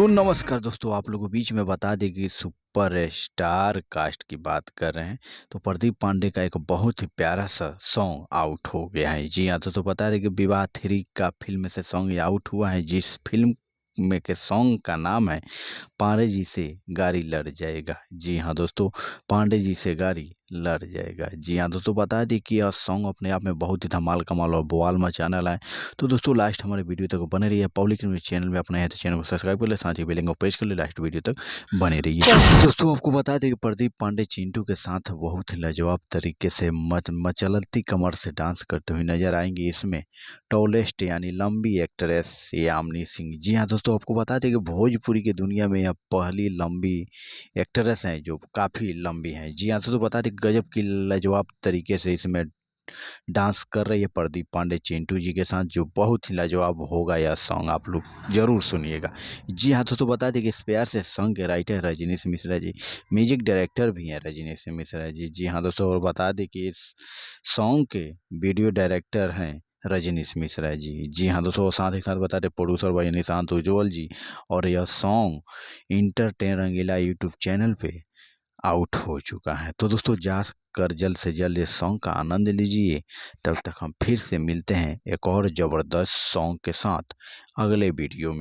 तो नमस्कार दोस्तों, आप लोगों को बीच में बता दें कि सुपर स्टार कास्ट की बात कर रहे हैं। तो प्रदीप पांडे का एक बहुत ही प्यारा सा सॉन्ग आउट हो गया है। जी हाँ, तो बता दें कि विवाह 3 का फिल्म से सॉन्ग आउट हुआ है, जिस फिल्म में के सॉन्ग का नाम है पांडे जी से गाड़ी लड़ जाएगा। जी हाँ दोस्तों, पांडे जी से गाड़ी लड़ जाएगा। जी हाँ दोस्तों, बता दें कि यह सॉन्ग अपने आप में बहुत ही धमाल कमाल और बवाल मचाने वाला है। तो दोस्तों लास्ट हमारे वीडियो तक बने रहिए। पब्लिक न्यूज़ चैनल में अपने हैं तो चैनल को सब्सक्राइब कर ले, साथ ही बेल आइकन को प्रेस कर ले, लास्ट वीडियो तक बने रहिए। दोस्तों आपको बता दें कि प्रदीप पांडे चिंटू के साथ बहुत ही लाजवाब तरीके से मचलती कमर से डांस करते हुए नजर आएंगे। इसमें टॉलेस्ट यानी लंबी एक्ट्रेस यामिनी सिंह। जी हाँ दोस्तों, आपको बता दें कि भोजपुरी की दुनिया में यह पहली लंबी एक्ट्रेस हैं जो काफ़ी लंबी हैं। जी हाँ दोस्तों, बता दें गजब की लाजवाब तरीके से इसमें डांस कर रही है प्रदीप पांडे चिंटू जी के साथ, जो बहुत ही लाजवाब होगा। यह सॉन्ग आप लोग जरूर सुनिएगा। जी हाँ दोस्तों, बता दें कि इस प्यार से सॉन्ग के writer Rajneesh Mishra ji, music director भी हैं रजनीश मिश्रा जी। जी हाँ दोस्तों, और बता दें कि इस सॉन्ग के वीडियो डायरेक्टर हैं रजनीश मिश्रा जी। जी हाँ दोस्तों, साथ ही साथ बता दें प्रोड्यूसर भाई निशांत उज्ज्वल जी। और यह सॉन्ग इंटरटेन रंगीला यूट्यूब चैनल पे आउट हो चुका है। तो दोस्तों जाकर जल्द से जल्द इस सॉन्ग का आनंद लीजिए। तब तक हम फिर से मिलते हैं एक और ज़बरदस्त सॉन्ग के साथ अगले वीडियो में।